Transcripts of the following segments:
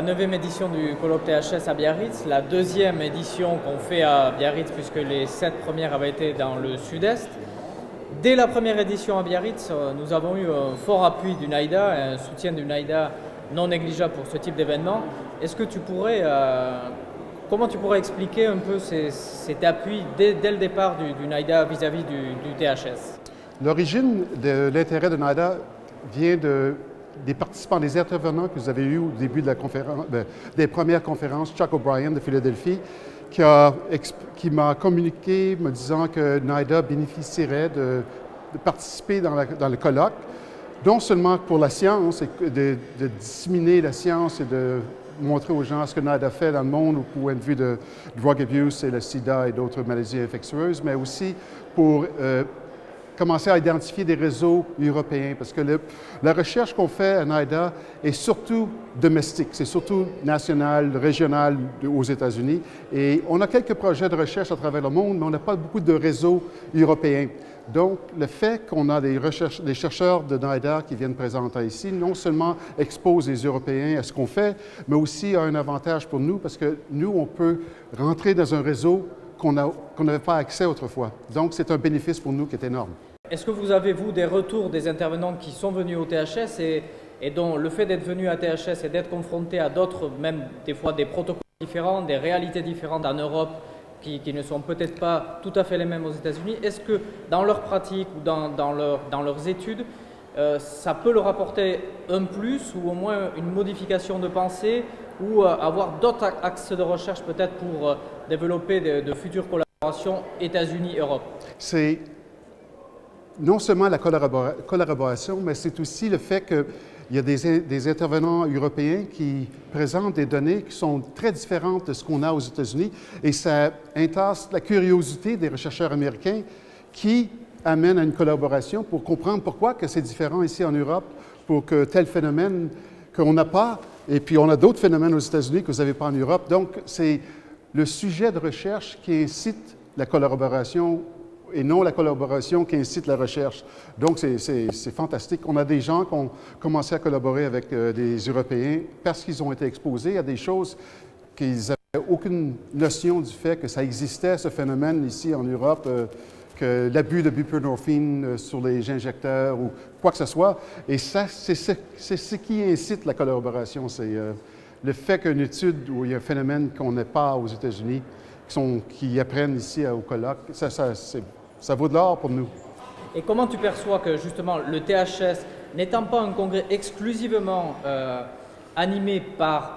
9e édition du colloque THS à Biarritz, la 2e édition qu'on fait à Biarritz puisque les 7 premières avaient été dans le sud-est. Dès la première édition à Biarritz, nous avons eu un fort appui du NAIDA, un soutien du NAIDA non négligeable pour ce type d'événement. Est-ce que tu pourrais, comment tu pourrais expliquer un peu cet appui dès le départ du NAIDA vis-à-vis du THS? L'origine de l'intérêt de NAIDA vient des participants, des intervenants que vous avez eus au début de la conférence, des premières conférences. Chuck O'Brien de Philadelphie, qui m'a communiqué me disant que NAIDA bénéficierait de participer dans le colloque, non seulement pour la science, et de disséminer la science et de montrer aux gens ce que NAIDA fait dans le monde au point de vue de drug abuse et le sida et d'autres maladies infectieuses, mais aussi pour commencer à identifier des réseaux européens, parce que la recherche qu'on fait à NAIDA est surtout domestique, c'est surtout national, régional aux États-Unis. Et on a quelques projets de recherche à travers le monde, mais on n'a pas beaucoup de réseaux européens. Donc, le fait qu'on a des chercheurs de NAIDA qui viennent présenter ici, non seulement expose les Européens à ce qu'on fait, mais aussi a un avantage pour nous, parce que nous, on peut rentrer dans un réseau qu'on n'avait pas accès autrefois. Donc, c'est un bénéfice pour nous qui est énorme. Est-ce que vous avez, vous, des retours des intervenants qui sont venus au THS et dont le fait d'être venu à THS et d'être confronté à d'autres, même des fois des protocoles différents, des réalités différentes en Europe qui ne sont peut-être pas tout à fait les mêmes aux États-Unis, est-ce que dans leur pratique ou dans leurs études, ça peut leur apporter un plus ou au moins une modification de pensée ou avoir d'autres axes de recherche peut-être pour développer de futures collaborations États-Unis-Europe? C'est non seulement la collaboration, mais c'est aussi le fait qu'il y a des intervenants européens qui présentent des données qui sont très différentes de ce qu'on a aux États-Unis et ça entasse la curiosité des chercheurs américains qui amènent à une collaboration pour comprendre pourquoi que c'est différent ici en Europe, pour que tel phénomène qu'on n'a pas, et puis on a d'autres phénomènes aux États-Unis que vous n'avez pas en Europe. Donc, c'est le sujet de recherche qui incite la collaboration et non la collaboration qui incite la recherche. Donc, c'est fantastique. On a des gens qui ont commencé à collaborer avec des Européens parce qu'ils ont été exposés à des choses qu'ils n'avaient aucune notion du fait que ça existait, ce phénomène ici en Europe, que l'abus de buprenorphine sur les injecteurs ou quoi que ce soit. Et ça, c'est ce qui incite la collaboration. C'est le fait qu'une étude où il y a un phénomène qu'on n'a pas aux États-Unis, qui apprennent ici au colloque, ça vaut de l'or pour nous. Et comment tu perçois que justement le THS, n'étant pas un congrès exclusivement animé par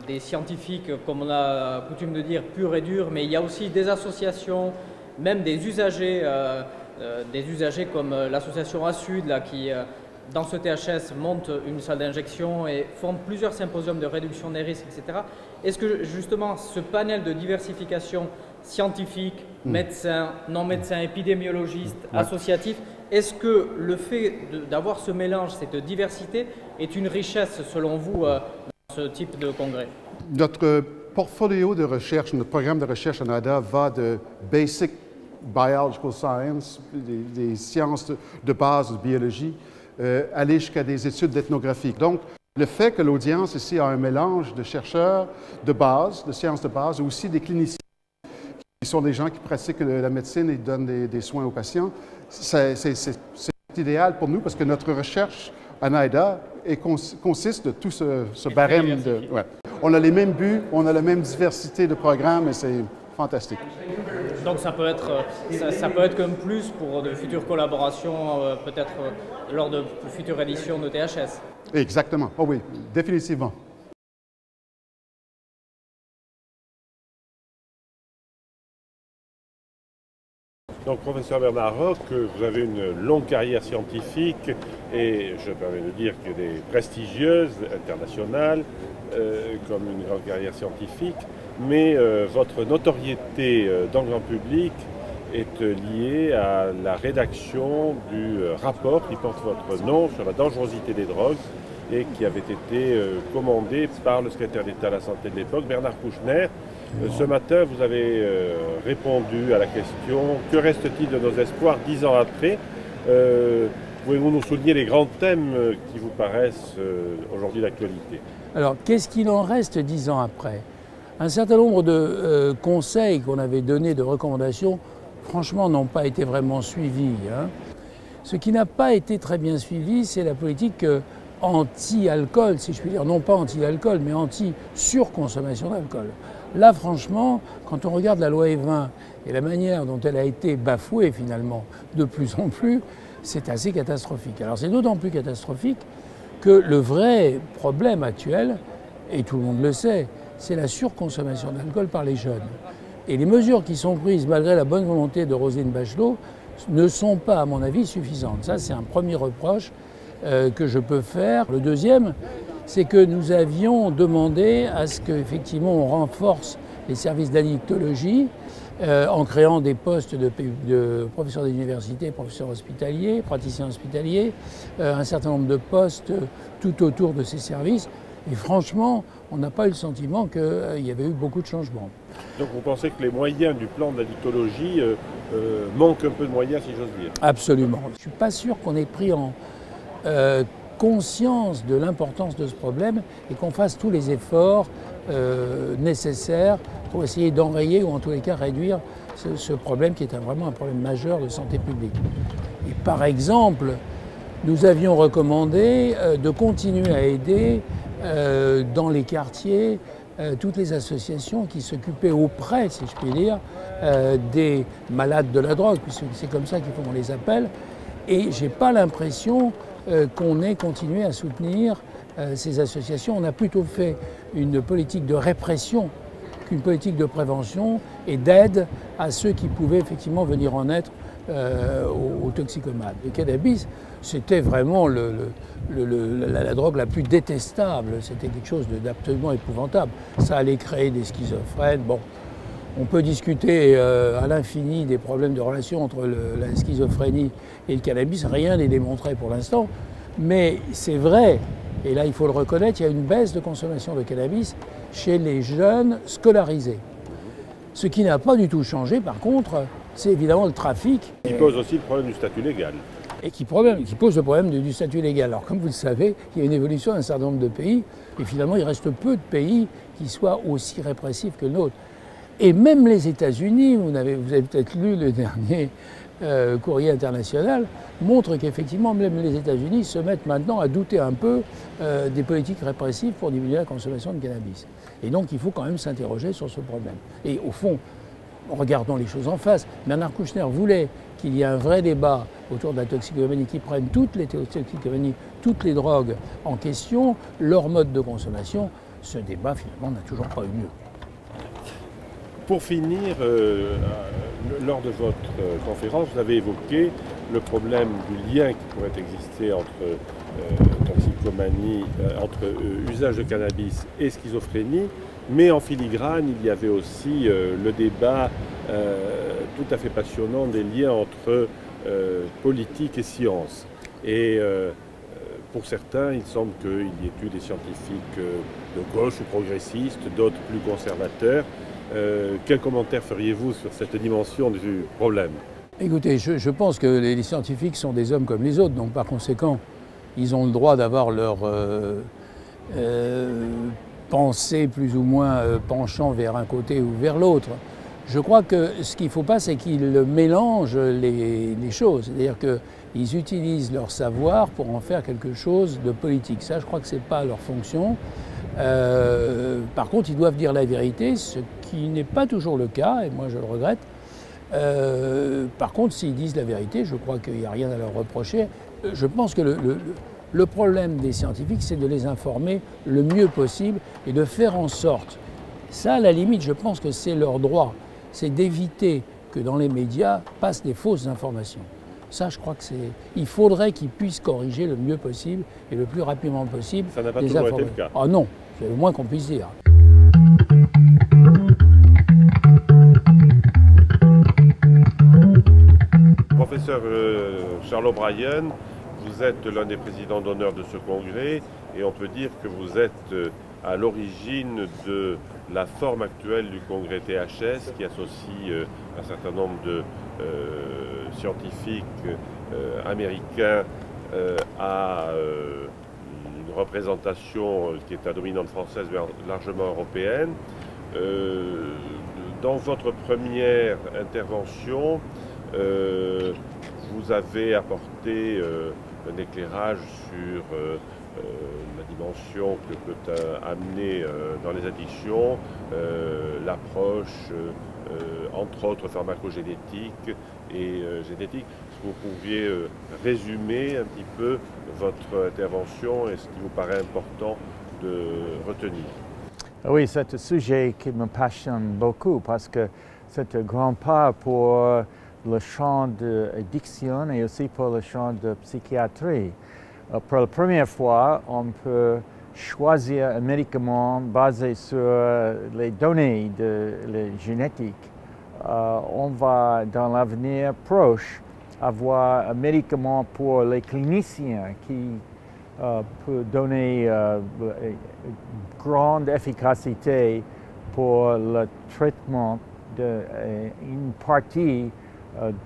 des scientifiques, comme on a coutume de dire, purs et durs, mais il y a aussi des associations, même des usagers comme l'association ASUD, là, qui dans ce THS monte une salle d'injection et font plusieurs symposiums de réduction des risques, etc. Est-ce que justement ce panel de diversification scientifique, médecins, non-médecins, épidémiologistes, associatifs, est-ce que le fait d'avoir ce mélange, cette diversité, est une richesse selon vous dans ce type de congrès? Notre portfolio de recherche, notre programme de recherche à NAIDA va de Basic Biological Science, des sciences de base de biologie, aller jusqu'à des études d'ethnographie. Donc, le fait que l'audience ici a un mélange de chercheurs de base, de sciences de base, aussi des cliniciens, qui sont des gens qui pratiquent la médecine et donnent des soins aux patients, c'est idéal pour nous parce que notre recherche à NAIDA consiste de tout ce barème. On a les mêmes buts, on a la même diversité de programmes et c'est fantastique. Donc ça peut être qu'un plus pour de futures collaborations, peut-être lors de futures éditions de THS. Exactement. Oh oui, définitivement. Donc, professeur Bernard Roch, vous avez une longue carrière scientifique et je me permets de dire que des prestigieuses, internationales, comme une grande carrière scientifique, mais votre notoriété dans le grand public est liée à la rédaction du rapport qui porte votre nom sur la dangerosité des drogues et qui avait été commandé par le secrétaire d'État à la Santé de l'époque, Bernard Kouchner. Ce matin, vous avez répondu à la question « Que reste-t-il de nos espoirs 10 ans après ?» Pouvez-vous nous souligner les grands thèmes qui vous paraissent aujourd'hui d'actualité? Alors, qu'est-ce qu'il en reste 10 ans après? Un certain nombre de conseils qu'on avait donnés, de recommandations, franchement, n'ont pas été vraiment suivis. Ce qui n'a pas été très bien suivi, c'est la politique anti-alcool, si je puis dire. Non pas anti-alcool, mais anti-surconsommation d'alcool. Là, franchement, quand on regarde la loi E20 et la manière dont elle a été bafouée, finalement, de plus en plus, c'est assez catastrophique. Alors, c'est d'autant plus catastrophique que le vrai problème actuel, et tout le monde le sait, c'est la surconsommation d'alcool par les jeunes. Et les mesures qui sont prises, malgré la bonne volonté de Roselyne Bachelot, ne sont pas, à mon avis, suffisantes. Ça, c'est un premier reproche que je peux faire. Le deuxième, c'est que nous avions demandé à ce qu'effectivement on renforce les services d'addictologie en créant des postes de professeurs d'université, professeurs hospitaliers, praticiens hospitaliers, un certain nombre de postes tout autour de ces services. Et franchement, on n'a pas eu le sentiment qu'il y avait eu beaucoup de changements. Donc vous pensez que les moyens du plan d'addictologie manquent un peu de moyens, si j'ose dire? Absolument. Je ne suis pas sûr qu'on ait pris en conscience de l'importance de ce problème et qu'on fasse tous les efforts nécessaires pour essayer d'enrayer ou en tous les cas réduire ce problème qui est vraiment un problème majeur de santé publique. Et par exemple, nous avions recommandé de continuer à aider dans les quartiers toutes les associations qui s'occupaient auprès, si je puis dire, des malades de la drogue, puisque c'est comme ça qu'on les appelle. Et je n'ai pas l'impression qu'on ait continué à soutenir ces associations. On a plutôt fait une politique de répression qu'une politique de prévention et d'aide à ceux qui pouvaient effectivement venir en aide aux toxicomanes. Le cannabis, c'était vraiment la drogue la plus détestable. C'était quelque chose d'absolument épouvantable. Ça allait créer des schizophrènes. Bon, on peut discuter à l'infini des problèmes de relation entre la schizophrénie et le cannabis. Rien n'est démontré pour l'instant. Mais c'est vrai, et là il faut le reconnaître, il y a une baisse de consommation de cannabis chez les jeunes scolarisés. Ce qui n'a pas du tout changé, par contre, c'est évidemment le trafic. Qui pose aussi le problème du statut légal. Et qui pose le problème du statut légal. Alors comme vous le savez, il y a une évolution d'un certain nombre de pays, et finalement il reste peu de pays qui soient aussi répressifs que le nôtre. Et même les États-Unis, vous avez peut-être lu le dernier courrier international, montre qu'effectivement même les États-Unis se mettent maintenant à douter un peu des politiques répressives pour diminuer la consommation de cannabis. Et donc il faut quand même s'interroger sur ce problème. Et au fond, regardons les choses en face. Bernard Kouchner voulait qu'il y ait un vrai débat autour de la toxicomanie, qui prenne toutes les toxicomanies, toutes les drogues en question, leur mode de consommation. Ce débat, finalement, n'a toujours pas eu lieu. Pour finir, lors de votre conférence, vous avez évoqué le problème du lien qui pourrait exister entre toxicomanie, entre usage de cannabis et schizophrénie, mais en filigrane, il y avait aussi le débat tout à fait passionnant des liens entre politique et science. Et pour certains, il semble qu'il y ait eu des scientifiques de gauche ou progressistes, d'autres plus conservateurs. Quel commentaire feriez-vous sur cette dimension du problème? Écoutez, je pense que les scientifiques sont des hommes comme les autres, donc par conséquent, ils ont le droit d'avoir leur pensée plus ou moins penchant vers un côté ou vers l'autre. Je crois que ce qu'il ne faut pas, c'est qu'ils mélangent les choses. C'est-à-dire qu'ils utilisent leur savoir pour en faire quelque chose de politique. Ça, je crois que ce n'est pas leur fonction. Par contre, ils doivent dire la vérité, ce qui n'est pas toujours le cas, et moi je le regrette. Par contre, s'ils disent la vérité, je crois qu'il n'y a rien à leur reprocher. Je pense que le problème des scientifiques, c'est de les informer le mieux possible et de faire en sorte, ça à la limite, je pense que c'est leur droit, c'est d'éviter que dans les médias passent des fausses informations. Ça, je crois que il faudrait qu'ils puissent corriger le mieux possible et le plus rapidement possible. Ça n'a pas toujours été le cas. Ah non, c'est le moins qu'on puisse dire. Professeur Charles O'Brien, vous êtes l'un des présidents d'honneur de ce congrès et on peut dire que vous êtes à l'origine de la forme actuelle du congrès THS qui associe un certain nombre de scientifiques américains à une représentation qui est à dominante française, mais largement européenne. Dans votre première intervention, vous avez apporté un éclairage sur la dimension que peut amener dans les addictions l'approche, entre autres pharmacogénétique et génétique. Est-ce que vous pouviez résumer un petit peu votre intervention et ce qui vous paraît important de retenir? Oui, c'est un sujet qui me passionne beaucoup parce que c'est un grand pas pour le champ de l'addiction et aussi pour le champ de psychiatrie. Pour la première fois, on peut choisir un médicament basé sur les données de la génétique. On va, dans l'avenir proche, avoir un médicament pour les cliniciens qui peut donner grande efficacité pour le traitement d'une partie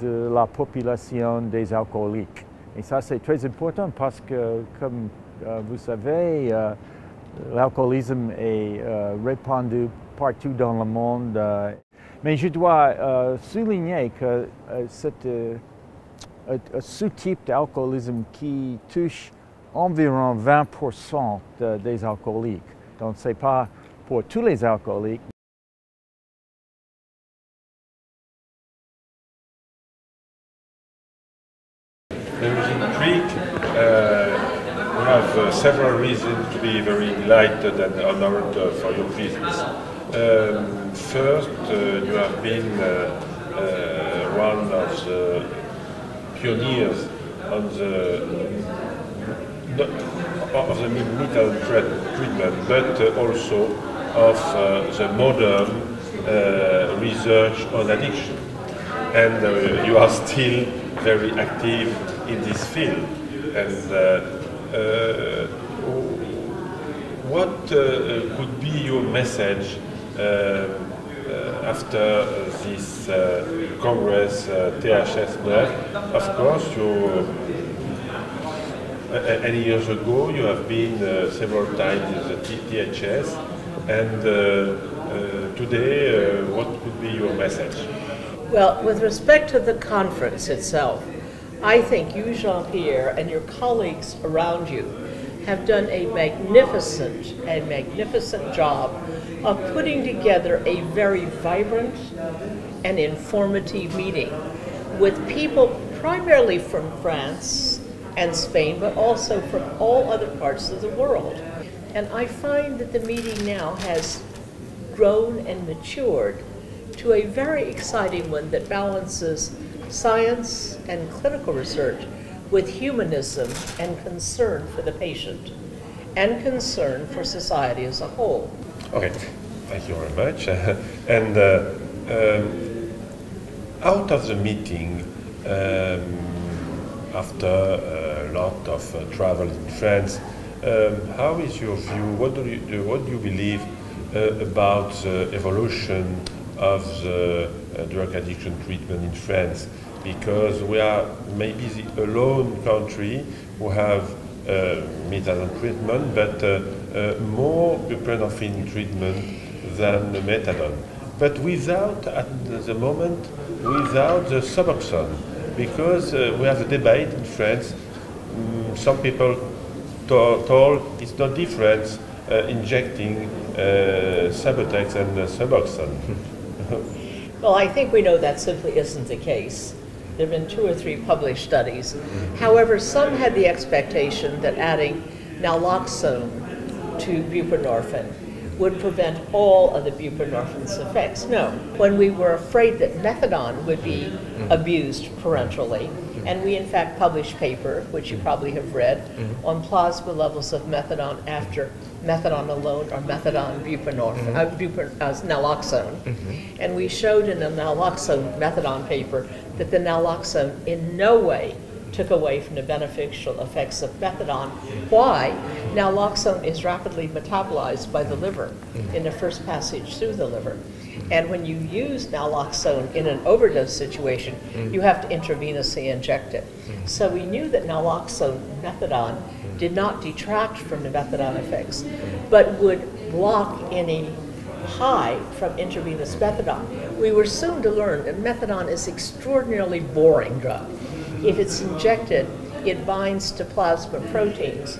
de la population des alcooliques. Et ça, c'est très important parce que, comme vous savez, l'alcoolisme est répandu partout dans le monde. Mais je dois souligner que c'est un sous-type d'alcoolisme qui touche environ 20% des alcooliques. Donc, ce n'est pas pour tous les alcooliques. In Greek, we have several reasons to be very delighted and honored for your visits. First, you have been one of the pioneers on of the mental treatment, but also of the modern research on addiction. And you are still very active in this field. And what could be your message after this Congress THS-9? Of course, any years ago you have been several times in the THS, and today what could be your message? Well, with respect to the conference itself, I think you, Jean-Pierre, and your colleagues around you have done a magnificent job of putting together a very vibrant and informative meeting with people primarily from France and Spain, but also from all other parts of the world. And I find that the meeting now has grown and matured to a very exciting one that balances science and clinical research with humanism and concern for the patient and concern for society as a whole. Okay, thank you very much. And out of the meeting, after a lot of travel in France, how is your view? What do you believe about the evolution of the drug addiction treatment in France? Because we are maybe the alone country who have methadone treatment, but more buprenorphine treatment than the methadone. But without, at the moment, without the Suboxone, because we have a debate in France. Some people told it's no difference injecting Subutex and Suboxone. Well, I think we know that simply isn't the case. There have been 2 or 3 published studies. However, some had the expectation that adding naloxone to buprenorphine would prevent all of the buprenorphine's effects. No. When we were afraid that methadone would be abused parenterally, and we in fact published a paper, which you probably have read, on plasma levels of methadone after methadone alone or methadone buprenorphine, naloxone. And we showed in the naloxone methadone paper that the naloxone in no way took away from the beneficial effects of methadone. Why? Naloxone is rapidly metabolized by the liver in the first passage through the liver. And when you use naloxone in an overdose situation, you have to intravenously inject it. So we knew that naloxone, methadone, did not detract from the methadone effects, but would block any high from intravenous methadone. We were soon to learn that methadone is an extraordinarily boring drug. If it's injected, it binds to plasma proteins,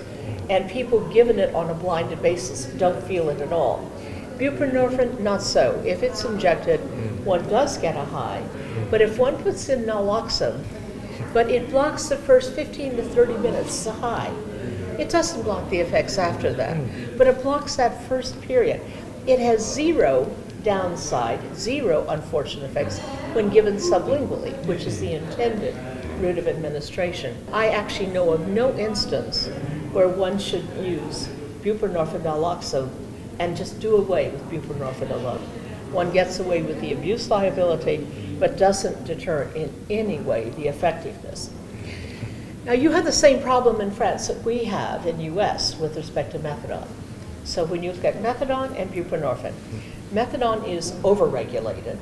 and people given it on a blinded basis don't feel it at all. Buprenorphine, not so. If it's injected, one does get a high, but if one puts in naloxone, but it blocks the first 15 to 30 minutes, the high. It doesn't block the effects after that, but it blocks that first period. It has zero downside, zero unfortunate effects when given sublingually, which is the intended route of administration. I actually know of no instance where one should use buprenorphine naloxone and just do away with buprenorphine alone. One gets away with the abuse liability, but doesn't deter in any way the effectiveness. Now, you have the same problem in France that we have in the US with respect to methadone. So when you look at methadone and buprenorphine, methadone is overregulated.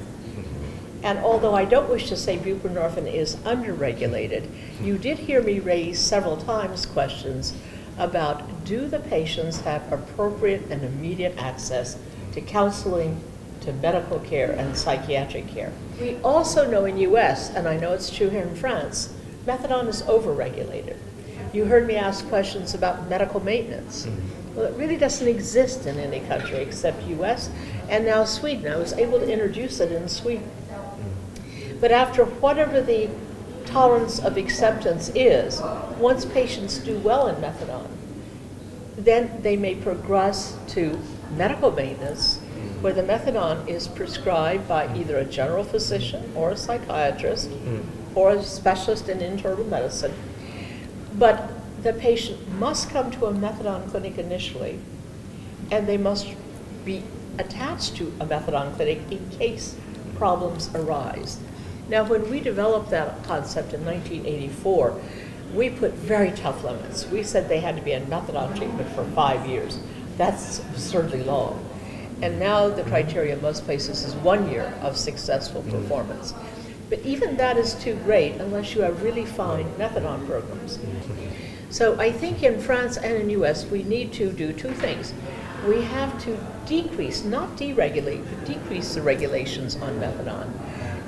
And although I don't wish to say buprenorphine is underregulated, you did hear me raise several times questions about, do the patients have appropriate and immediate access to counseling, to medical care, and psychiatric care? We also know in US, and I know it's true here in France, methadone is overregulated. You heard me ask questions about medical maintenance. Well, it really doesn't exist in any country except US and now Sweden. I was able to introduce it in Sweden. But after whatever the tolerance of acceptance is, once patients do well in methadone, then they may progress to medical maintenance, where the methadone is prescribed by either a general physician or a psychiatrist or a specialist in internal medicine. But the patient must come to a methadone clinic initially, and they must be attached to a methadone clinic in case problems arise. Now, when we developed that concept in 1984, we put very tough limits. We said they had to be in methadone treatment for 5 years. That's absurdly long. And now the criteria in most places is 1 year of successful performance. But even that is too great unless you have really fine methadone programs. So I think in France and in US, we need to do two things. We have to decrease, not deregulate, but decrease the regulations on methadone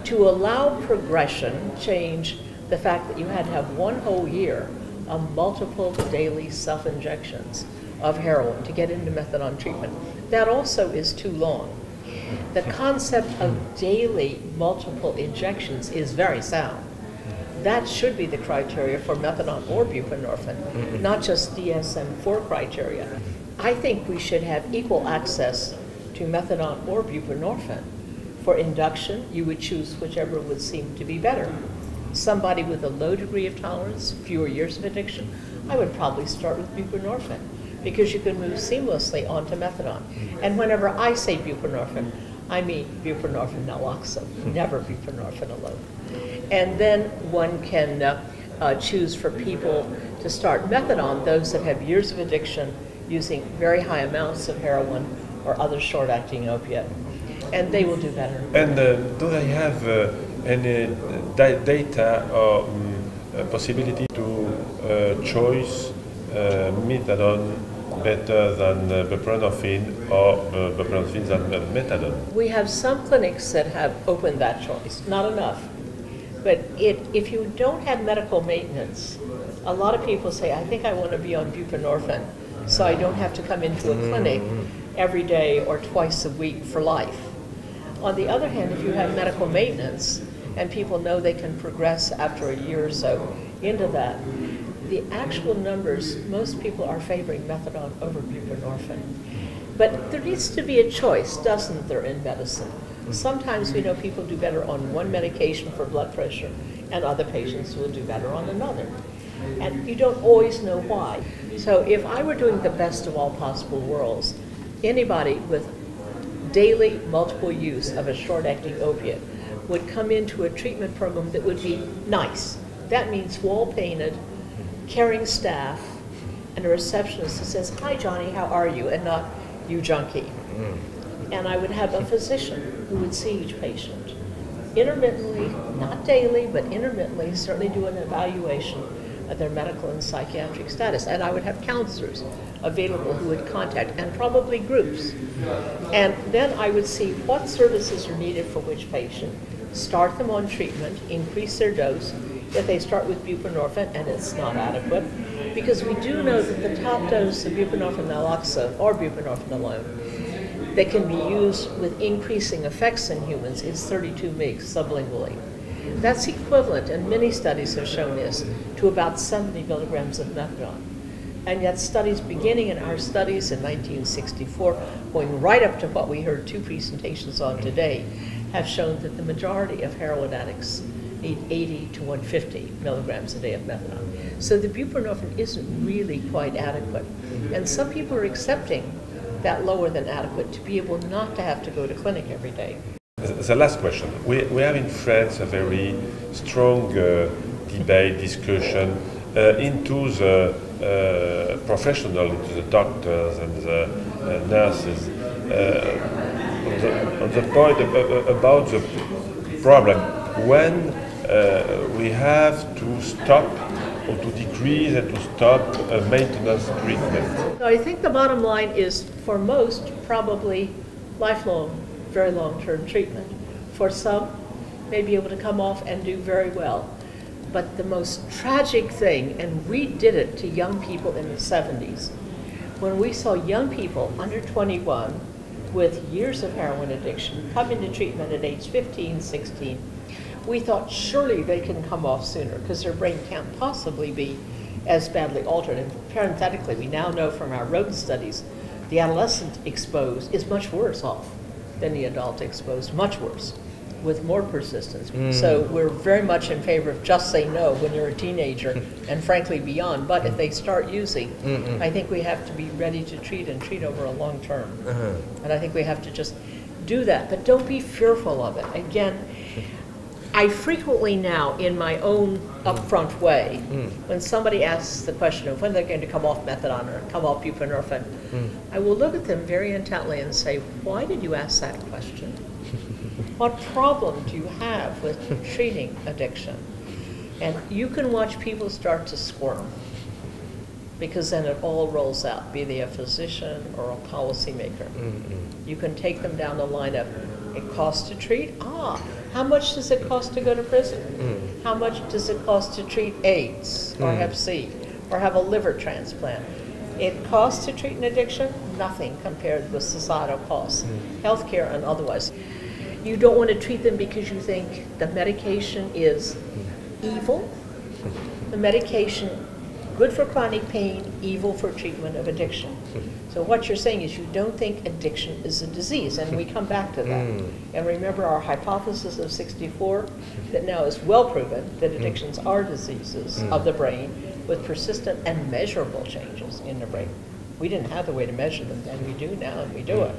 to allow progression, change the fact that you had to have 1 whole year of multiple daily self-injections of heroin to get into methadone treatment. That also is too long. The concept of daily multiple injections is very sound. That should be the criteria for methadone or buprenorphine, not just DSM-4 criteria. I think we should have equal access to methadone or buprenorphine. For induction, you would choose whichever would seem to be better. Somebody with a low degree of tolerance, fewer years of addiction, I would probably start with buprenorphine because you can move seamlessly onto methadone. And whenever I say buprenorphine, I mean buprenorphine naloxone, never buprenorphine alone. And then one can choose for people to start methadone, those that have years of addiction using very high amounts of heroin or other short-acting opiate, and they will do better. And do they have any data or possibility to choose methadone better than buprenorphine or buprenorphine than methadone? We have some clinics that have opened that choice, not enough. But if you don't have medical maintenance, a lot of people say, I think I want to be on buprenorphine so I don't have to come into a clinic every day or twice a week for life. On the other hand, if you have medical maintenance and people know they can progress after a year or so into that, the actual numbers, most people are favoring methadone over buprenorphine. But there needs to be a choice, doesn't there, in medicine? Sometimes we know people do better on one medication for blood pressure, and other patients will do better on another. And you don't always know why. So if I were doing the best of all possible worlds, anybody with daily multiple use of a short-acting opiate would come into a treatment program that would be nice. That means wall-painted, caring staff, and a receptionist that says, hi Johnny, how are you? And not, you junkie. And I would have a physician who would see each patient intermittently, not daily, but intermittently, certainly do an evaluation their medical and psychiatric status. And I would have counselors available who would contact, and probably groups. And then I would see what services are needed for which patient, start them on treatment, increase their dose. If they start with buprenorphine and it's not adequate, because we do know that the top dose of buprenorphine naloxone, or buprenorphine alone, that can be used with increasing effects in humans is 32 mg sublingually. That's equivalent, and many studies have shown this, to about 70 milligrams of methadone. And yet studies beginning in our studies in 1964, going right up to what we heard 2 presentations on today, have shown that the majority of heroin addicts need 80 to 150 milligrams a day of methadone. So the buprenorphine isn't really quite adequate. And some people are accepting that lower than adequate to be able not to have to go to clinic every day. The last question. We have in France a very strong debate, discussion into the professional, into the doctors and the nurses, on the point about the problem when we have to stop or to decrease and to stop maintenance treatment. So I think the bottom line is, for most, probably lifelong, very long-term treatment. For some, may be able to come off and do very well. But the most tragic thing, and we did it to young people in the 70s, when we saw young people under 21 with years of heroin addiction come into treatment at age 15, 16, we thought surely they can come off sooner because their brain can't possibly be as badly altered. And parenthetically, we now know from our rodent studies, the adolescent exposed is much worse off than the adult exposed, much worse, with more persistence. So we're very much in favor of just say no when you're a teenager and frankly beyond. But if they start using, I think we have to be ready to treat and treat over a long term. And I think we have to just do that. But don't be fearful of it. Again, I frequently now, in my own upfront way, when somebody asks the question of when they're going to come off methadone or come off buprenorphine, I will look at them very intently and say, why did you ask that question? What problem do you have with treating addiction? And you can watch people start to squirm, because then it all rolls out, be they a physician or a policymaker. You can take them down the line of, it costs to treat? How much does it cost to go to prison? How much does it cost to treat AIDS or Hep C or have a liver transplant? It costs to treat an addiction? Nothing compared with societal costs, healthcare and otherwise. You don't want to treat them because you think the medication is evil. The medication, good for chronic pain, evil for treatment of addiction. So what you're saying is you don't think addiction is a disease, and we come back to that. And remember our hypothesis of 64, that now is well proven that addictions are diseases of the brain with persistent and measurable changes in the brain. We didn't have the way to measure them then, we do now, and we do it.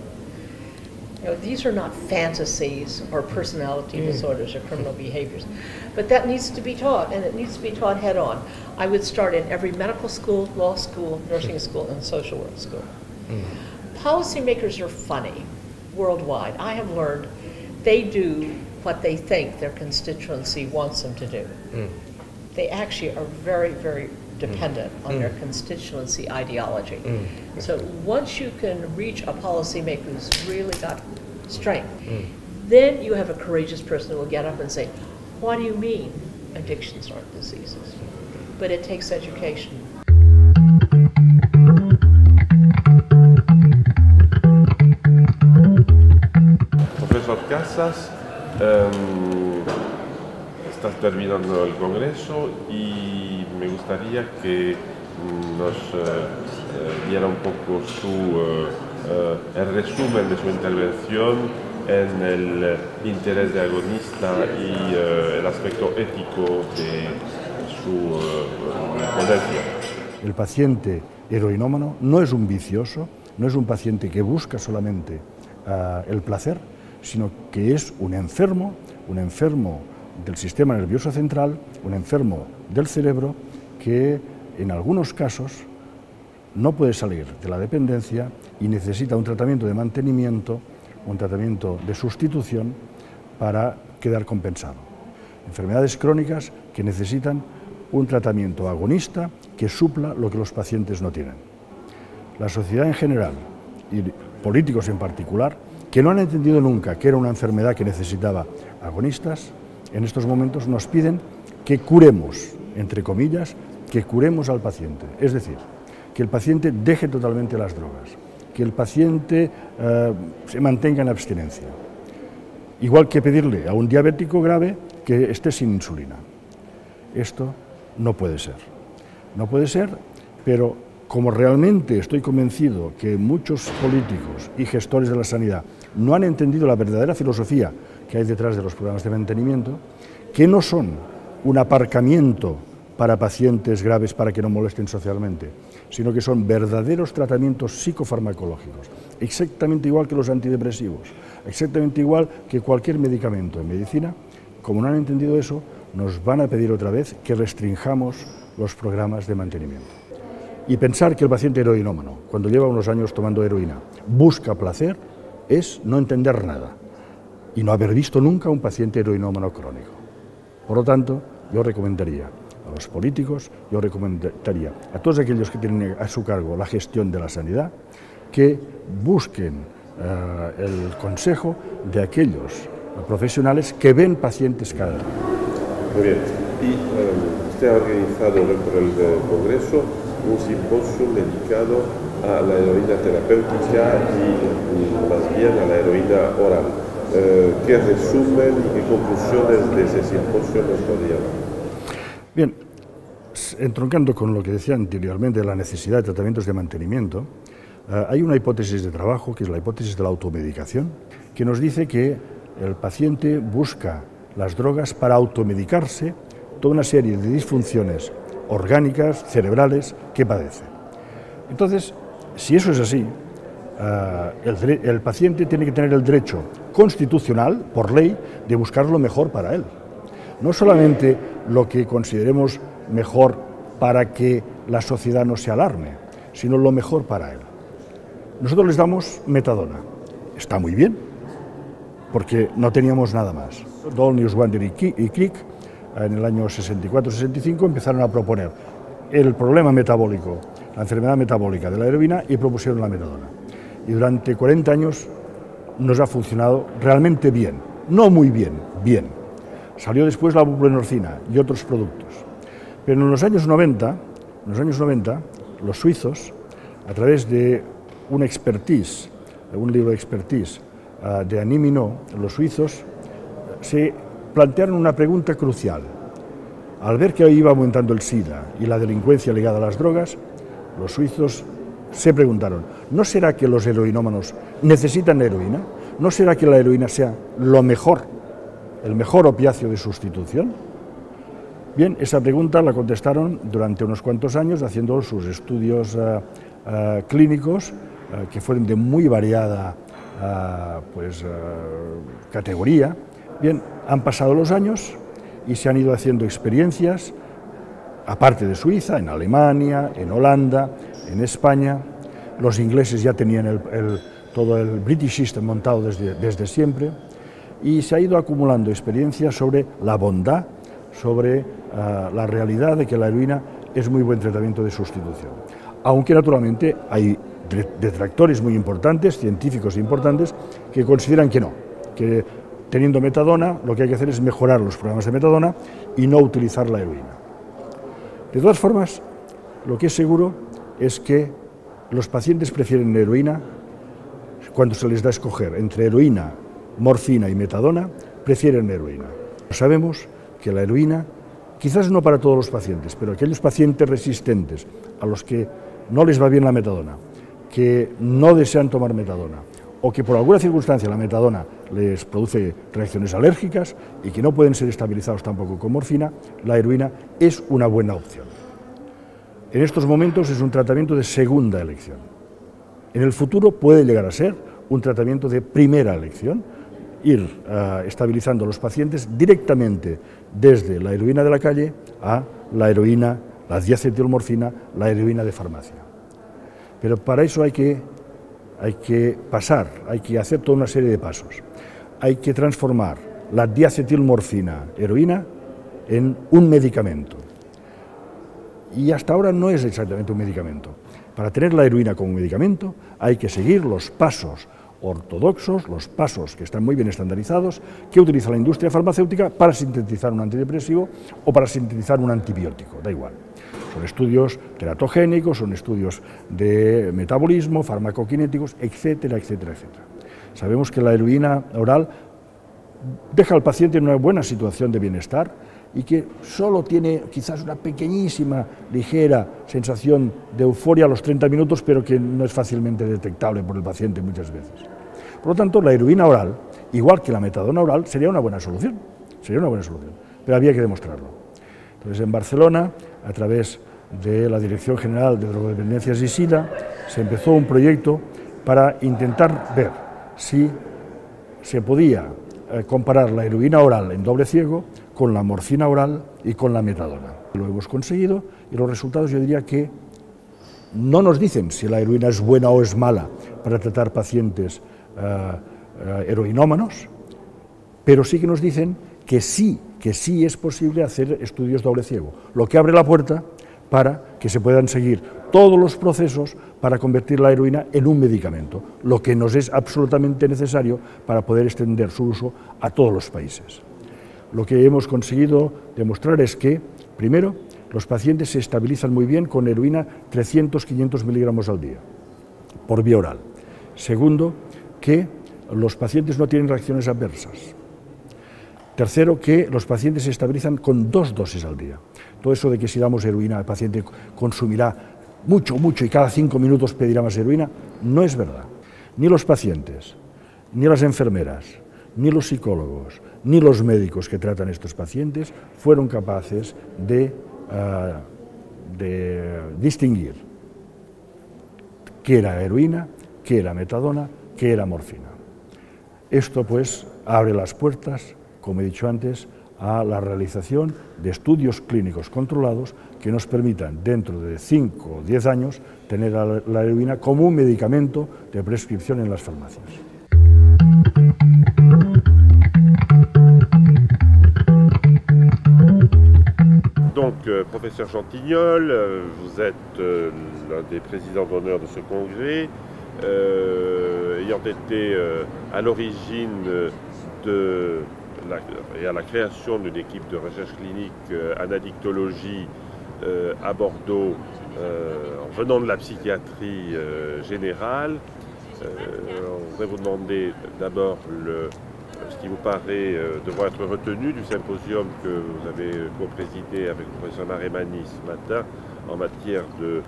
You know, these are not fantasies or personality disorders or criminal behaviors. But that needs to be taught, and it needs to be taught head on. I would start in every medical school, law school, nursing school, and social work school. Policymakers are funny worldwide. I have learned they do what they think their constituency wants them to do. They actually are very, very dependent on their constituency ideology. So once you can reach a policymaker who's really got strength, then you have a courageous person who will get up and say, what do you mean addictions aren't diseases? But it takes education. Profesor Casas, estás terminando el congreso y me gustaría que nos diera un poco el resumen de su intervención en el interés de agonista y el aspecto ético de su ponencia. El paciente heroinómano no es un vicioso, no es un paciente que busca solamente el placer, sino que es un enfermo del sistema nervioso central, un enfermo del cerebro que en algunos casos no puede salir de la dependencia y necesita un tratamiento de mantenimiento, un tratamiento de sustitución para quedar compensado. Enfermedades crónicas que necesitan un tratamiento agonista que supla lo que los pacientes no tienen. La sociedad en general, y políticos en particular, que no han entendido nunca que era una enfermedad que necesitaba agonistas, en estos momentos nos piden que curemos, entre comillas, que curemos al paciente. Es decir, que el paciente deje totalmente las drogas, que el paciente se mantenga en abstinencia. Igual que pedirle a un diabético grave que esté sin insulina. Esto no puede ser. No puede ser, pero como realmente estoy convencido que muchos políticos y gestores de la sanidad no han entendido la verdadera filosofía que hay detrás de los programas de mantenimiento, que no son un aparcamiento para pacientes graves para que no molesten socialmente, sino que son verdaderos tratamientos psicofarmacológicos, exactamente igual que los antidepresivos, exactamente igual que cualquier medicamento en medicina. Como no han entendido eso, nos van a pedir otra vez que restringamos los programas de mantenimiento. Y pensar que el paciente heroinómano, cuando lleva unos años tomando heroína, busca placer, es no entender nada y no haber visto nunca un paciente heroinómano crónico. Por lo tanto, yo recomendaría a los políticos, yo recomendaría a todos aquellos que tienen a su cargo la gestión de la sanidad, que busquen el consejo de aquellos profesionales que ven pacientes cada día. Muy bien. Y usted ha organizado dentro del Congreso un simposio dedicado a la heroína terapéutica y más bien a la heroína oral. ¿Qué resumen y qué conclusiones de ese simposio nos podría dar? Bien, entroncando con lo que decía anteriormente de la necesidad de tratamientos de mantenimiento, hay una hipótesis de trabajo, que es la hipótesis de la automedicación, que nos dice que el paciente busca las drogas para automedicarse toda una serie de disfunciones orgánicas, cerebrales, que padece. Entonces, si eso es así, el paciente tiene que tener el derecho constitucional, por ley, de buscar lo mejor para él. No solamente lo que consideremos mejor para que la sociedad no se alarme, sino lo mejor para él. Nosotros les damos metadona. Está muy bien, porque no teníamos nada más. Dolny, Uswander y Crick, en el año 64-65, empezaron a proponer el problema metabólico, la enfermedad metabólica de la heroína, y propusieron la metadona. Y durante 40 años nos ha funcionado realmente bien, no muy bien, bien. Salió después la buprenorfina y otros productos. Pero en los años 90, los suizos, a través de un expertise, un libro de expertise de Annie Minot, los suizos se plantearon una pregunta crucial. Al ver que iba aumentando el SIDA y la delincuencia ligada a las drogas, los suizos se preguntaron, ¿no será que los heroinómanos necesitan heroína? ¿No será que la heroína sea lo mejor, el mejor opiáceo de sustitución? Bien, esa pregunta la contestaron durante unos cuantos años haciendo sus estudios clínicos que fueron de muy variada categoría. Bien, han pasado los años y se han ido haciendo experiencias, aparte de Suiza, en Alemania, en Holanda, en España. Los ingleses ya tenían todo el British System montado desde siempre, y se ha ido acumulando experiencias sobre la bondad, sobre la realidad de que la heroína es muy buen tratamiento de sustitución. Aunque naturalmente hay detractores muy importantes, científicos importantes, que consideran que no, que teniendo metadona lo que hay que hacer es mejorar los programas de metadona y no utilizar la heroína. De todas formas, lo que es seguro es que los pacientes prefieren heroína cuando se les da a escoger entre heroína, morfina y metadona, prefieren heroína. Sabemos que la heroína, quizás no para todos los pacientes, pero aquellos pacientes resistentes a los que no les va bien la metadona, que no desean tomar metadona, o que por alguna circunstancia la metadona les produce reacciones alérgicas y que no pueden ser estabilizados tampoco con morfina, la heroína es una buena opción. En estos momentos es un tratamiento de segunda elección. En el futuro puede llegar a ser un tratamiento de primera elección, ir estabilizando a los pacientes directamente desde la heroína de la calle a la heroína, la diacetilmorfina, la heroína de farmacia. Pero para eso hay que hacer toda una serie de pasos. Hay que transformar la diacetilmorfina heroína en un medicamento. y hasta ahora no es exactamente un medicamento. Para tener la heroína como medicamento hay que seguir los pasos ortodoxos, los pasos que están muy bien estandarizados, que utiliza la industria farmacéutica para sintetizar un antidepresivo o para sintetizar un antibiótico, da igual. Son estudios teratogénicos, son estudios de metabolismo, farmacokinéticos, etcétera, etcétera, etcétera. Sabemos que la heroína oral deja al paciente en una buena situación de bienestar y que solo tiene quizás una pequeñísima, ligera sensación de euforia a los 30 minutos, pero que no es fácilmente detectable por el paciente muchas veces. Por lo tanto, la heroína oral, igual que la metadona oral, sería una buena solución, pero había que demostrarlo. Entonces, en Barcelona, a través de la Dirección General de Drogodependencias y SIDA, se empezó un proyecto para intentar ver si se podía comparar la heroína oral en doble ciego con la morfina oral y con la metadona. Lo hemos conseguido y los resultados yo diría que no nos dicen si la heroína es buena o es mala para tratar pacientes heroinómanos, pero sí que nos dicen que sí es posible hacer estudios doble ciego, lo que abre la puerta para que se puedan seguir todos los procesos para convertir la heroína en un medicamento, lo que nos es absolutamente necesario para poder extender su uso a todos los países. Lo que hemos conseguido demostrar es que, primero, los pacientes se estabilizan muy bien con heroína 300-500 miligramos al día, por vía oral. Segundo, que los pacientes no tienen reacciones adversas. Tercero, que los pacientes se estabilizan con 2 dosis al día. Todo eso de que si damos heroína el paciente consumirá mucho y cada 5 minutos pedirá más heroína, no es verdad. Ni los pacientes, ni las enfermeras, ni los psicólogos, ni los médicos que tratan a estos pacientes fueron capaces de distinguir qué era heroína, qué era metadona, qué era morfina. Esto pues abre las puertas, como he dicho antes, a la realización de estudios clínicos controlados que nos permitan, dentro de 5 o 10 años, tener a la heroína como un medicamento de prescripción en las farmacias. Donc, professeur Chantignol, vous êtes l'un des présidents d'honneur de ce congrès, ayant été à l'origine et à la création d'une équipe de recherche clinique en addictologie à Bordeaux, en venant de la psychiatrie générale. On voudrait vous demander d'abord ce qui vous paraît devoir être retenu du symposium que vous avez co-présidé avec le professeur Narémani ce matin en matière de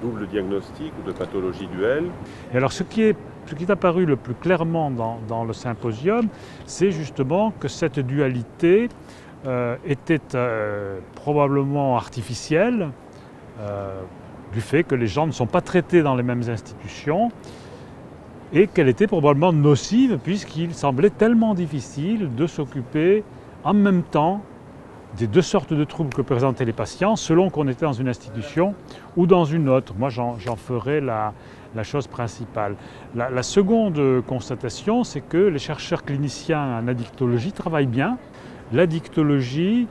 double diagnostic ou de pathologie duelle. Et alors ce qui est apparu le plus clairement dans le symposium, c'est justement que cette dualité était probablement artificielle, du fait que les gens ne sont pas traités dans les mêmes institutions, et qu'elle était probablement nocive puisqu'il semblait tellement difficile de s'occuper en même temps des 2 sortes de troubles que présentaient les patients selon qu'on était dans une institution ou dans une autre. Moi j'en ferai la chose principale. La seconde constatation, c'est que les chercheurs cliniciens en addictologie travaillent bien. L'addictologie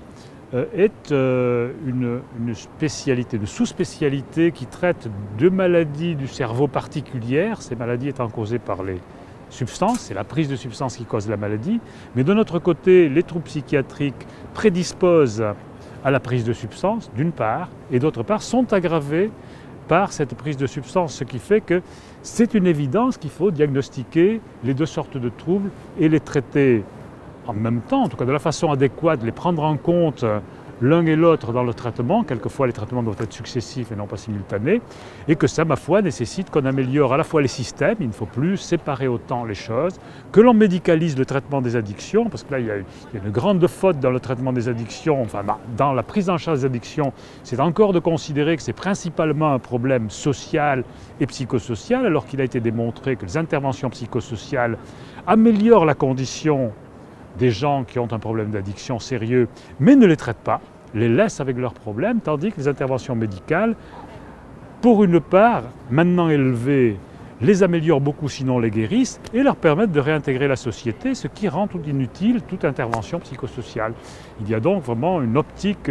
est une spécialité, une sous-spécialité qui traite de maladies du cerveau particulières, ces maladies étant causées par les substances, c'est la prise de substances qui cause la maladie, mais de notre côté, les troubles psychiatriques prédisposent à la prise de substances, d'une part, et d'autre part, sont aggravés par cette prise de substances, ce qui fait que c'est une évidence qu'il faut diagnostiquer les 2 sortes de troubles et les traiter en même temps, en tout cas de la façon adéquate, les prendre en compte l'un et l'autre dans le traitement. Quelquefois les traitements doivent être successifs et non pas simultanés, et que ça, ma foi, nécessite qu'on améliore à la fois les systèmes, il ne faut plus séparer autant les choses, que l'on médicalise le traitement des addictions, parce que là il y a une grande faute dans le traitement des addictions, enfin dans la prise en charge des addictions, c'est encore de considérer que c'est principalement un problème social et psychosocial, alors qu'il a été démontré que les interventions psychosociales améliorent la condition des gens qui ont un problème d'addiction sérieux, mais ne les traitent pas, les laissent avec leurs problèmes, tandis que les interventions médicales, pour une part, maintenant élevées, les améliorent beaucoup, sinon les guérissent, et leur permettent de réintégrer la société, ce qui rend tout inutile toute intervention psychosociale. Il y a donc vraiment une optique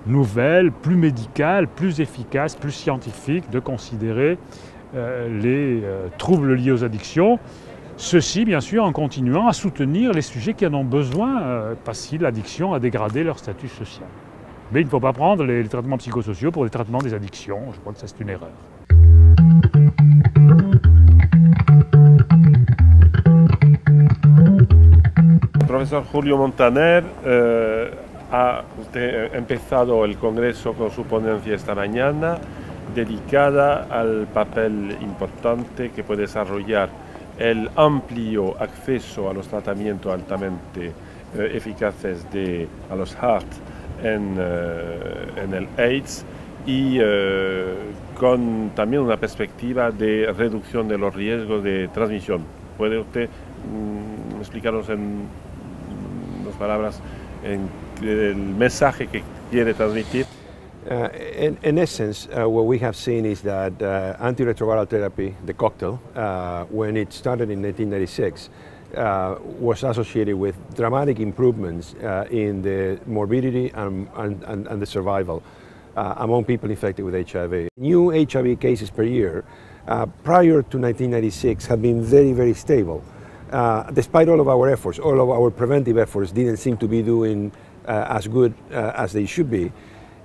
nouvelle, plus médicale, plus efficace, plus scientifique de considérer les troubles liés aux addictions. Ceci, bien sûr, en continuant à soutenir les sujets qui en ont besoin, parce que l'addiction a dégradé leur statut social. Mais il ne faut pas prendre les traitements psychosociaux pour les traitements des addictions. Je crois que ça, c'est une erreur. Profesor Julio Montaner, ha usted empezado el Congreso con su ponencia esta mañana, dedicada al papel importante que puede desarrollar el amplio acceso a los tratamientos altamente eficaces a los HART en el AIDS y con también una perspectiva de reducción de los riesgos de transmisión. ¿Puede usted explicarnos en dos palabras el mensaje que quiere transmitir? In essence, what we have seen is that antiretroviral therapy, the cocktail, when it started in 1996, was associated with dramatic improvements in the morbidity and the survival among people infected with HIV. New HIV cases per year prior to 1996 have been very, very stable. Despite all of our efforts, all of our preventive efforts didn't seem to be doing as good as they should be.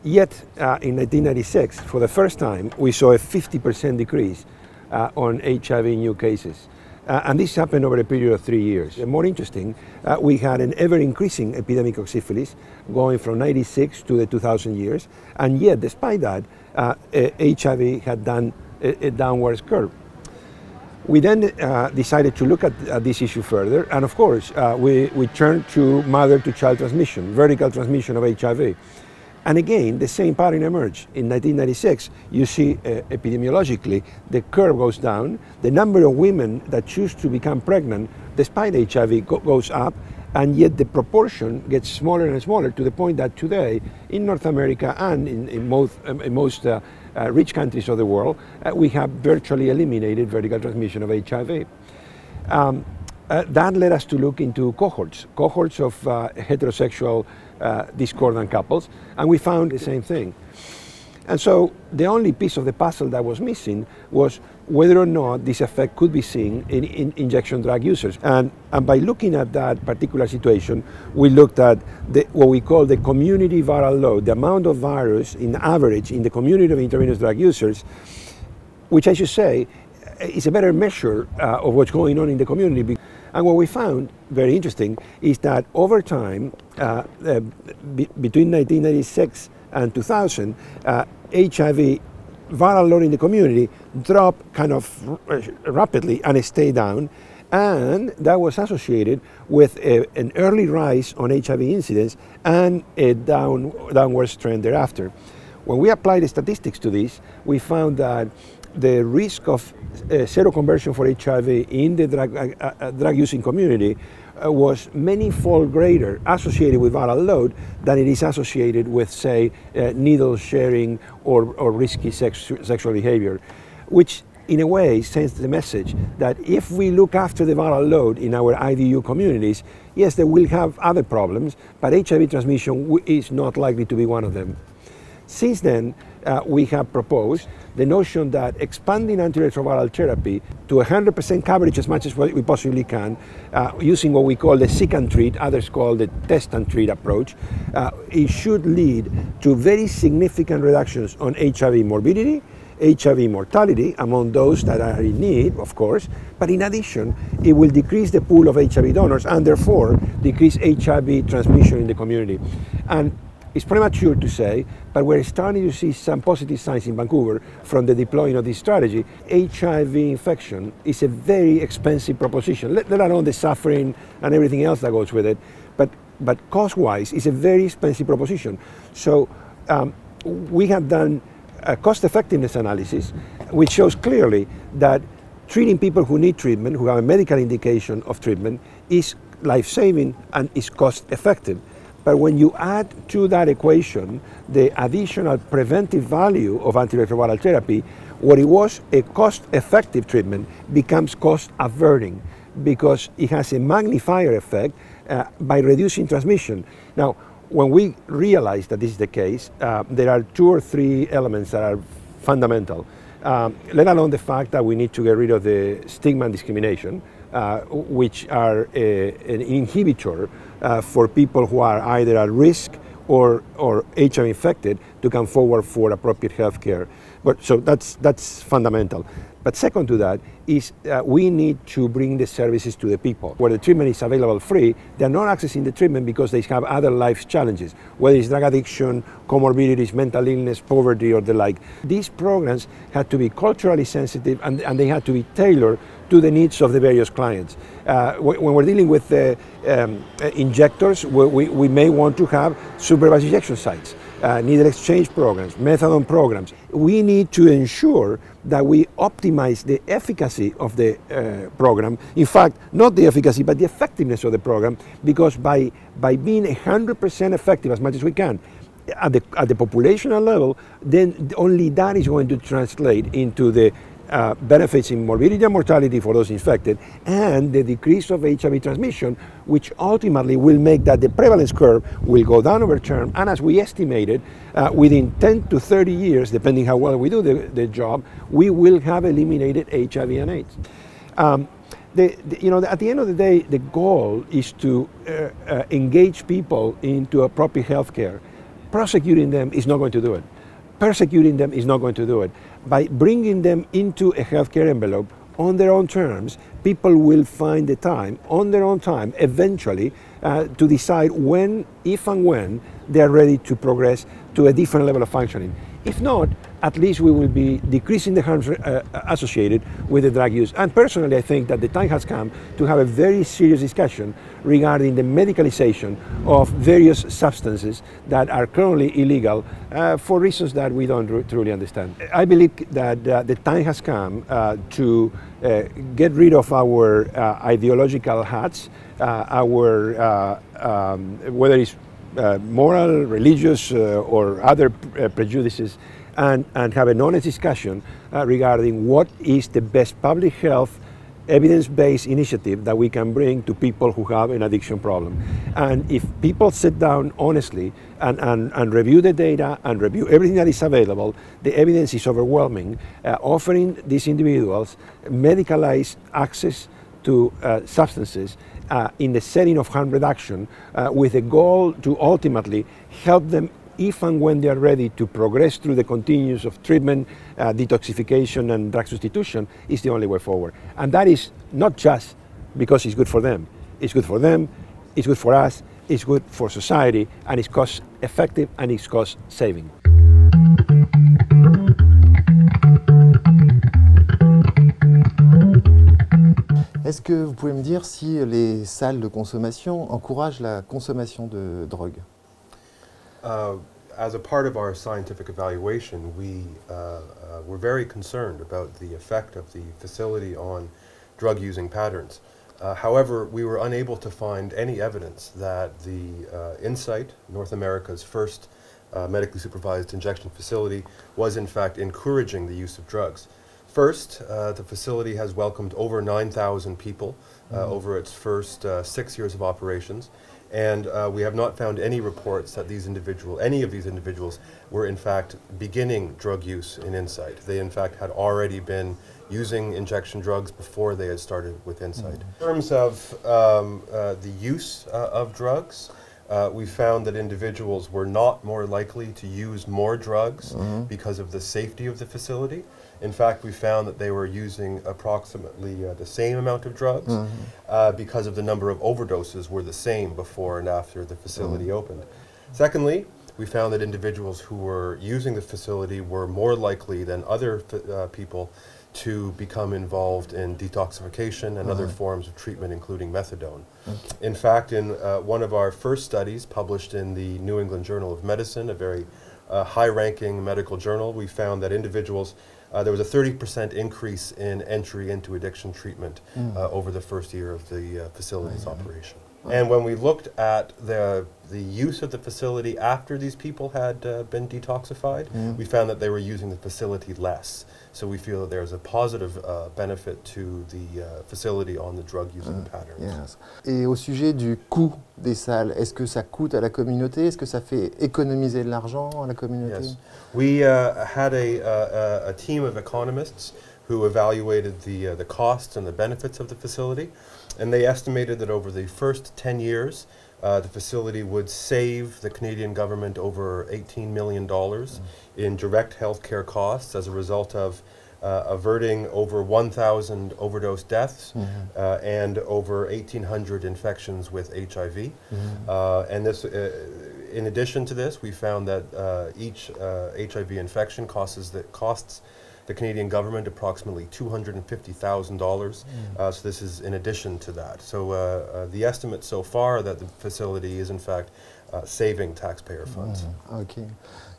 Yet, in 1996, for the first time, we saw a 50% decrease on HIV new cases. And this happened over a period of 3 years. And more interesting, we had an ever-increasing epidemic of syphilis going from 96 to the 2000 years. And yet, despite that, HIV had done a downwards curve. We then decided to look at this issue further. And of course, we turned to mother-to-child transmission, vertical transmission of HIV. And again, the same pattern emerged. In 1996, you see epidemiologically, the curve goes down. The number of women that choose to become pregnant despite HIV goes up, and yet the proportion gets smaller and smaller to the point that today, in North America and in most rich countries of the world, we have virtually eliminated vertical transmission of HIV. That led us to look into cohorts of heterosexual discordant couples, and we found the same thing. And so the only piece of the puzzle that was missing was whether or not this effect could be seen in injection drug users. And by looking at that particular situation, we looked at what we call the community viral load, the amount of virus in average in the community of intravenous drug users, which I should say is a better measure of what's going on in the community. And what we found, very interesting, is that over time, between 1996 and 2000, HIV viral load in the community dropped kind of rapidly and stayed down, and that was associated with an early rise on HIV incidence and a downward trend thereafter. When we applied the statistics to this, we found that the risk of seroconversion for HIV in the drug-using community was many-fold greater associated with viral load than it is associated with, say, needle sharing or risky sexual behavior, which in a way sends the message that if we look after the viral load in our IDU communities, yes, they will have other problems, but HIV transmission is not likely to be one of them. Since then, we have proposed the notion that expanding antiretroviral therapy to 100% coverage as much as we possibly can, using what we call the seek and treat, others call the test and treat approach, it should lead to very significant reductions on HIV morbidity, HIV mortality among those that are in need, of course, but in addition, it will decrease the pool of HIV donors and therefore decrease HIV transmission in the community. And it's premature to say, but we're starting to see some positive signs in Vancouver from the deploying of this strategy. HIV infection is a very expensive proposition, let alone the suffering and everything else that goes with it, but cost-wise, it's a very expensive proposition. So we have done a cost-effectiveness analysis, which shows clearly that treating people who need treatment, who have a medical indication of treatment, is life-saving and is cost-effective. But when you add to that equation the additional preventive value of antiretroviral therapy, what it was a cost-effective treatment becomes cost-averting because it has a magnifier effect by reducing transmission. Now, when we realize that this is the case, there are 2 or 3 elements that are fundamental, let alone the fact that we need to get rid of the stigma and discrimination, which are an inhibitor for people who are either at risk or HIV infected to come forward for appropriate health care. So that's fundamental. But second to that is we need to bring the services to the people. Where the treatment is available free, they're not accessing the treatment because they have other life challenges, whether it's drug addiction, comorbidities, mental illness, poverty, or the like. These programs had to be culturally sensitive and they had to be tailored to the needs of the various clients. When we're dealing with injectors, we may want to have supervised injection sites, needle exchange programs, methadone programs. We need to ensure that we optimize the efficacy of the program. In fact, not the efficacy, but the effectiveness of the program, because by being 100% effective as much as we can at the populational level, then only that is going to translate into the benefits in morbidity and mortality for those infected, and the decrease of HIV transmission, which ultimately will make that the prevalence curve will go down over time, and as we estimated, within 10 to 30 years, depending how well we do the job, we will have eliminated HIV and AIDS. At the end of the day, the goal is to engage people into appropriate health care. Prosecuting them is not going to do it. Persecuting them is not going to do it. By bringing them into a healthcare envelope on their own terms, people will find the time, on their own time, eventually, to decide when, if and when, they are ready to progress to a different level of functioning. If not, at least we will be decreasing the harms associated with the drug use. And personally, I think that the time has come to have a very serious discussion regarding the medicalization of various substances that are currently illegal for reasons that we don't truly understand. I believe that the time has come to get rid of our ideological hats, whether it's moral, religious, or other prejudices, and have an honest discussion regarding what is the best public health evidence-based initiative that we can bring to people who have an addiction problem. And if people sit down honestly and review the data and review everything that is available, the evidence is overwhelming, offering these individuals medicalized access to substances in the setting of harm reduction with a goal to ultimately help them if and when they are ready to progress through the continuums of treatment, detoxification, and drug substitution, is the only way forward. And that is not just because it's good for them. It's good for them, it's good for us, it's good for society, and it's cost effective and it's cost saving. Est-ce que vous pouvez me dire si les salles de consommation encouragent la consommation de drogue? As a part of our scientific evaluation, we were very concerned about the effect of the facility on drug-using patterns. However, we were unable to find any evidence that the Insight, North America's first medically supervised injection facility, was in fact encouraging the use of drugs. First, the facility has welcomed over 9,000 people over its first 6 years of operations. And we have not found any reports that any of these individuals were in fact beginning drug use in Insight. They in fact had already been using injection drugs before they had started with Insight. In terms of the use of drugs, we found that individuals were not more likely to use more drugs because of the safety of the facility. In fact, we found that they were using approximately the same amount of drugs because of the number of overdoses were the same before and after the facility opened. Secondly, we found that individuals who were using the facility were more likely than other people to become involved in detoxification and other forms of treatment, including methadone. In fact, in one of our first studies published in the New England Journal of Medicine, a very high-ranking medical journal, we found that individuals there was a 30% increase in entry into addiction treatment over the first year of the facility's operation. And when we looked at the use of the facility after these people had been detoxified, we found that they were using the facility less. So we feel that there's a positive benefit to the facility on the drug using patterns. Yes. Et au sujet du coût des salles, est-ce que ça coûte à la communauté? Est-ce que ça fait économiser de l'argent à la communauté? Yes. We had a team of economists who evaluated the costs and the benefits of the facility, and they estimated that over the first 10 years, the facility would save the Canadian government over $18 million in direct healthcare costs as a result of averting over 1,000 overdose deaths and over 1,800 infections with HIV. And this, in addition to this, we found that each HIV infection costs the Canadian government approximately $250,000. So this is in addition to that. So the estimate so far that the facility is in fact saving taxpayer funds. Ok.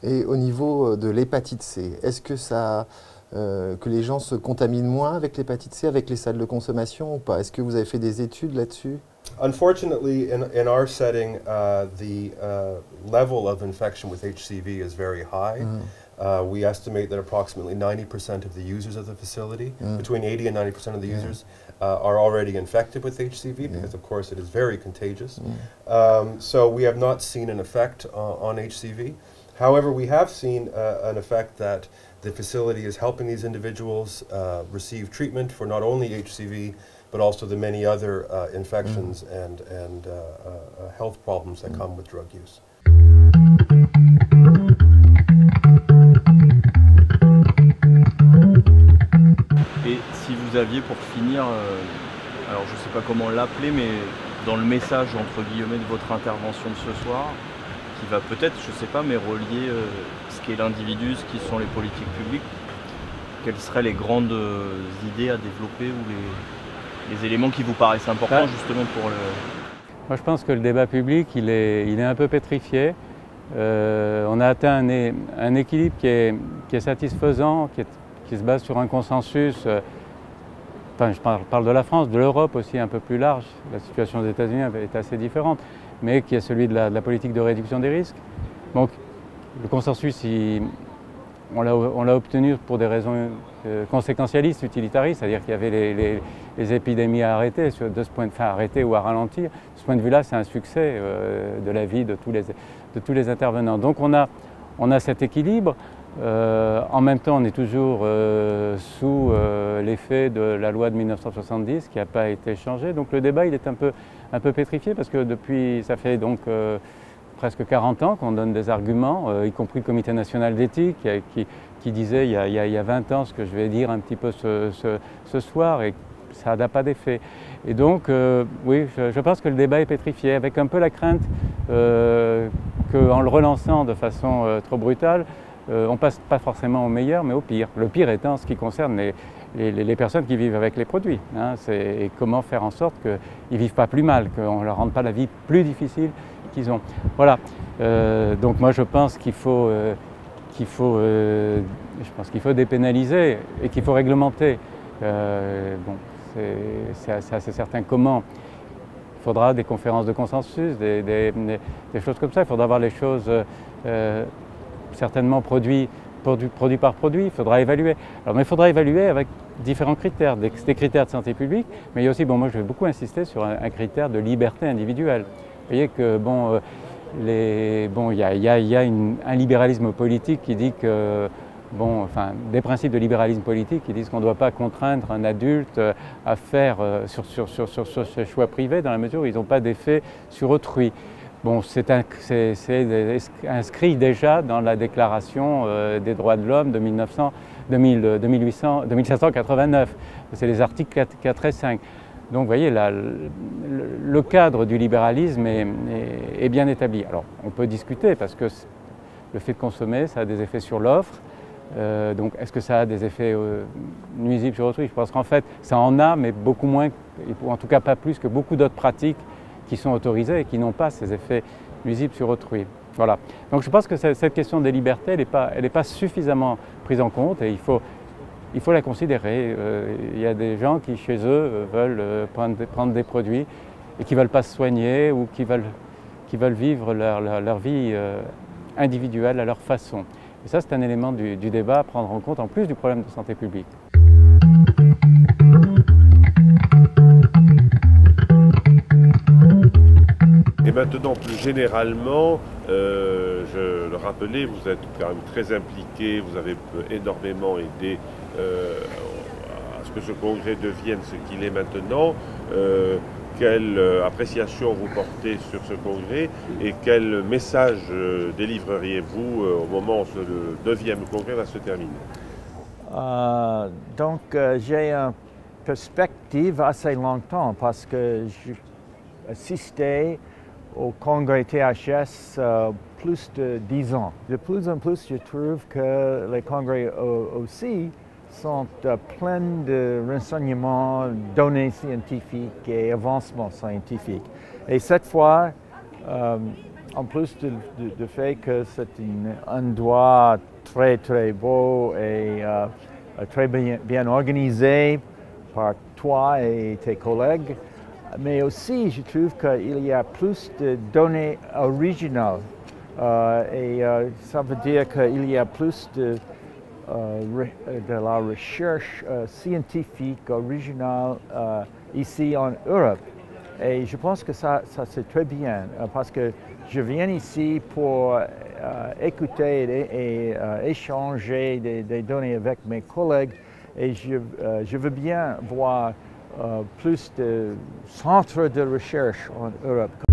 Et au niveau de l'hépatite C, est-ce que ça, que les gens se contaminent moins avec l'hépatite C, avec les salles de consommation ou pas? Est-ce que vous avez fait des études là-dessus? Unfortunately, in our setting, the level of infection with HCV is very high. We estimate that approximately 90% of the users of the facility, between 80 and 90% of the users, are already infected with HCV because, of course, it is very contagious. So we have not seen an effect on HCV. However, we have seen an effect that the facility is helping these individuals receive treatment for not only HCV, but also the many other infections and health problems that come with drug use. Et si vous aviez pour finir, alors je ne sais pas comment l'appeler, mais dans le message entre guillemets de votre intervention de ce soir, qui va peut-être, je ne sais pas, mais relier ce qu'est l'individu, ce qui sont les politiques publiques, quelles seraient les grandes idées à développer ou les éléments qui vous paraissent importants justement pour le... Moi je pense que le débat public il est un peu pétrifié. On a atteint un équilibre qui est satisfaisant, qui se base sur un consensus. Enfin, je parle de la France, de l'Europe aussi un peu plus large. La situation des États-Unis est assez différente, mais qui est celui de la politique de réduction des risques. Donc le consensus, on l'a obtenu pour des raisons conséquentialistes, utilitaristes, c'est-à-dire qu'il y avait les épidémies à arrêter, de ce point de vue, arrêter ou à ralentir. De ce point de vue-là, c'est un succès de la vie de tous les intervenants. Donc on a cet équilibre. En même temps, on est toujours sous l'effet de la loi de 1970 qui n'a pas été changée. Donc le débat il est un peu pétrifié parce que depuis, ça fait donc presque 40 ans qu'on donne des arguments, y compris le Comité national d'éthique qui disait il y a 20 ans ce que je vais dire un petit peu ce soir et ça n'a pas d'effet. Et donc oui, je pense que le débat est pétrifié avec un peu la crainte qu'en le relançant de façon trop brutale, on passe pas forcément au meilleur, mais au pire. Le pire étant ce qui concerne les personnes qui vivent avec les produits. Hein, et comment faire en sorte qu'ils ne vivent pas plus mal, qu'on ne leur rende pas la vie plus difficile qu'ils ont. Voilà. Donc moi je pense qu'il faut dépénaliser et qu'il faut réglementer. Bon, c'est assez certain comment. Il faudra des conférences de consensus, des choses comme ça. Il faudra voir les choses certainement produit par produit, il faudra évaluer. Alors, mais il faudra évaluer avec différents critères, des critères de santé publique, mais il y a aussi, bon, moi je vais beaucoup insister sur un critère de liberté individuelle. Vous voyez que, bon, il y a un libéralisme politique qui dit que, bon, enfin, des principes de libéralisme politique qui disent qu'on ne doit pas contraindre un adulte à faire sur ses choix privés dans la mesure où ils n'ont pas d'effet sur autrui. Bon, c'est inscrit déjà dans la Déclaration des droits de l'homme de 1789. C'est les articles 4 et 5. Donc vous voyez, le cadre du libéralisme est bien établi. Alors on peut discuter parce que le fait de consommer, ça a des effets sur l'offre. Donc est-ce que ça a des effets nuisibles sur autrui? Je pense qu'en fait, ça en a, mais beaucoup moins, ou en tout cas pas plus que beaucoup d'autres pratiques qui sont autorisées et qui n'ont pas ces effets nuisibles sur autrui. Voilà. Donc je pense que cette question des libertés, elle n'est pas suffisamment prise en compte et il faut la considérer. Il y a des gens qui, chez eux, veulent prendre des produits et qui ne veulent pas se soigner ou qui veulent vivre leur vie individuelle à leur façon. Et ça, c'est un élément du débat à prendre en compte, en plus du problème de santé publique. Et maintenant, plus généralement, je le rappelais, vous êtes quand même très impliqué, vous avez énormément aidé à ce que ce congrès devienne ce qu'il est maintenant. Quelle appréciation vous portez sur ce congrès et quel message délivreriez-vous au moment où le 9e congrès va se terminer? Donc j'ai une perspective assez longtemps parce que j'ai assisté au congrès THS plus de 10 ans. De plus en plus, je trouve que les congrès aussi sont pleins de renseignements, données scientifiques et avancements scientifiques. Et cette fois, en plus du fait que c'est un endroit très très beau et très bien organisé par toi et tes collègues, mais aussi je trouve qu'il y a plus de données originales et ça veut dire qu'il y a plus de la recherche scientifique originale ici en Europe. Et je pense que ça c'est très bien parce que je viens ici pour écouter et échanger des données avec mes collègues et je veux bien voir plus de centres de recherche en Europe.